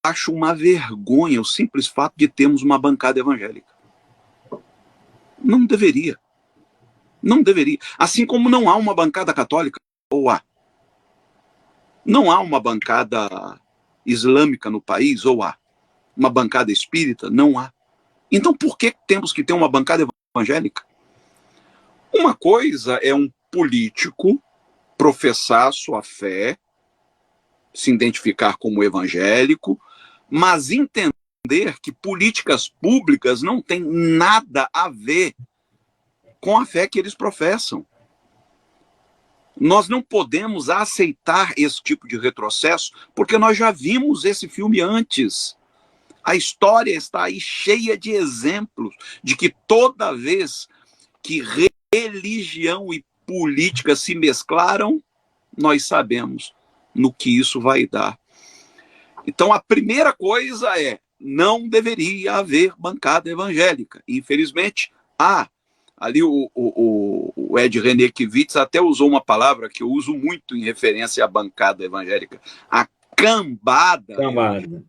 acho uma vergonha o simples fato de termos uma bancada evangélica. Não deveria. Não deveria. Assim como não há uma bancada católica, ou há. Não há uma bancada islâmica no país, ou há. Uma bancada espírita, não há. Então por que temos que ter uma bancada evangélica? Uma coisa é um político professar sua fé, se identificar como evangélico, mas entender que políticas públicas não têm nada a ver com a fé que eles professam. Nós não podemos aceitar esse tipo de retrocesso, porque nós já vimos esse filme antes. A história está aí cheia de exemplos de que toda vez que religião e política se mesclaram, nós sabemos no que isso vai dar. Então, a primeira coisa é, não deveria haver bancada evangélica. Infelizmente, há. Ali o Ed Renekiewicz até usou uma palavra que eu uso muito em referência à bancada evangélica. A cambada. Cambada.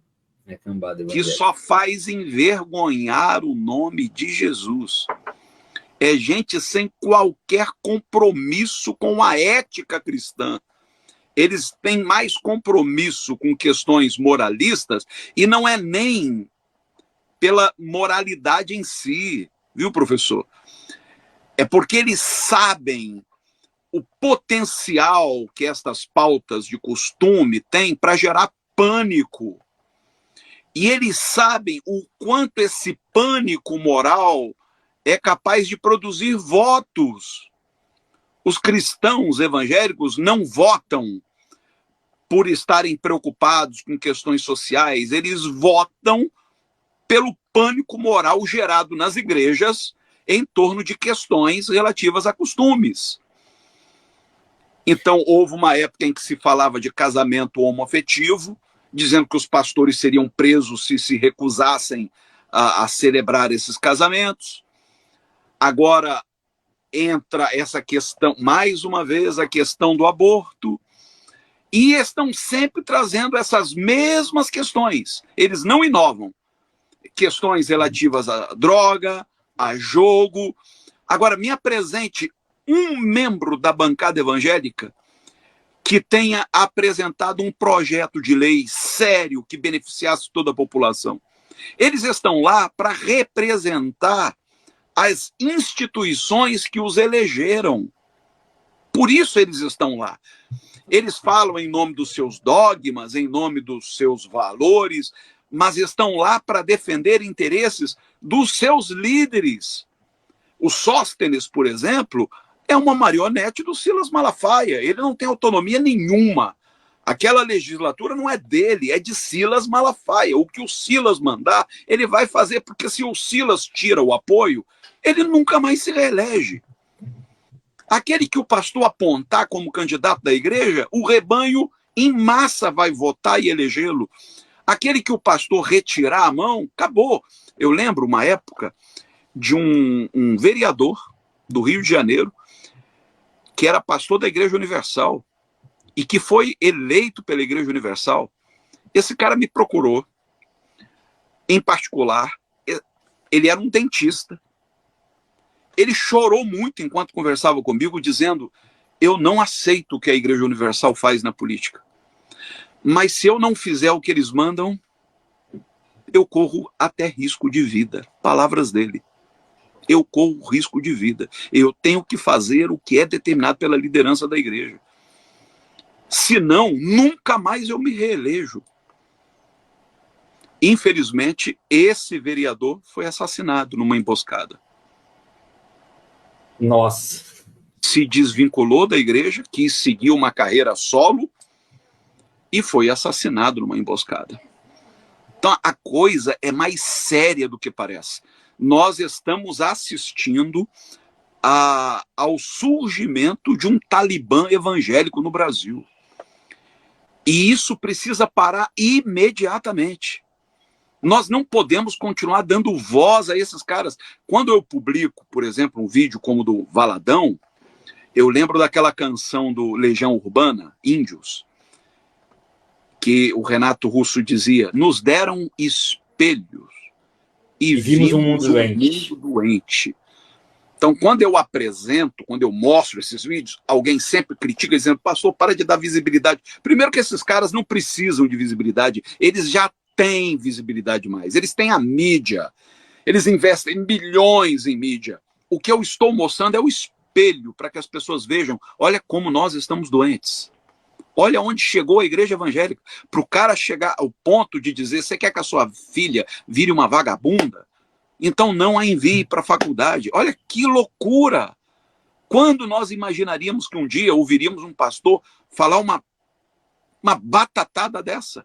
É cambada evangélica. Que só faz envergonhar o nome de Jesus. É gente sem qualquer compromisso com a ética cristã. Eles têm mais compromisso com questões moralistas e não é nem pela moralidade em si, viu, professor? É porque eles sabem o potencial que estas pautas de costume têm para gerar pânico. E eles sabem o quanto esse pânico moral é capaz de produzir votos. Os cristãos evangélicos não votam por estarem preocupados com questões sociais, eles votam pelo pânico moral gerado nas igrejas em torno de questões relativas a costumes. Então, houve uma época em que se falava de casamento homoafetivo, dizendo que os pastores seriam presos se recusassem a celebrar esses casamentos. Agora entra essa questão, mais uma vez, a questão do aborto, e estão sempre trazendo essas mesmas questões. Eles não inovam. Questões relativas à droga, a jogo. Agora, me apresente um membro da bancada evangélica que tenha apresentado um projeto de lei sério que beneficiasse toda a população. Eles estão lá para representar as instituições que os elegeram. Por isso eles estão lá. Eles falam em nome dos seus dogmas, em nome dos seus valores, mas estão lá para defender interesses dos seus líderes. O Sóstenes, por exemplo, é uma marionete do Silas Malafaia. Ele não tem autonomia nenhuma. Aquela legislatura não é dele, é de Silas Malafaia. O que o Silas mandar, ele vai fazer, porque se o Silas tira o apoio, ele nunca mais se reelege. Aquele que o pastor apontar como candidato da igreja, o rebanho em massa vai votar e elegê-lo. Aquele que o pastor retirar a mão, acabou. Eu lembro uma época de um vereador do Rio de Janeiro, que era pastor da Igreja Universal, e que foi eleito pela Igreja Universal. Esse cara me procurou, em particular, ele era um dentista. Ele chorou muito enquanto conversava comigo, dizendo, eu não aceito o que a Igreja Universal faz na política. Mas se eu não fizer o que eles mandam, eu corro até risco de vida. Palavras dele. Eu corro risco de vida. Eu tenho que fazer o que é determinado pela liderança da igreja. Senão, nunca mais eu me reelejo. Infelizmente, esse vereador foi assassinado numa emboscada. Nossa. Se desvinculou da igreja, quis seguir uma carreira solo e foi assassinado numa emboscada. Então, a coisa é mais séria do que parece. Nós estamos assistindo ao surgimento de um talibã evangélico no Brasil. E isso precisa parar imediatamente. Nós não podemos continuar dando voz a esses caras. Quando eu publico, por exemplo, um vídeo como o do Valadão, eu lembro daquela canção do Legião Urbana, Índios, que o Renato Russo dizia, nos deram espelhos e vimos um mundo doente. Então, quando eu apresento, quando eu mostro esses vídeos, alguém sempre critica, dizendo, pastor, para de dar visibilidade. Primeiro que esses caras não precisam de visibilidade, eles já têm visibilidade mais. Eles têm a mídia, eles investem bilhões em mídia. O que eu estou mostrando é o espelho para que as pessoas vejam, olha como nós estamos doentes. Olha onde chegou a igreja evangélica. Para o cara chegar ao ponto de dizer, você quer que a sua filha vire uma vagabunda? Então não a envie para a faculdade. Olha que loucura! Quando nós imaginaríamos que um dia ouviríamos um pastor falar uma batatada dessa?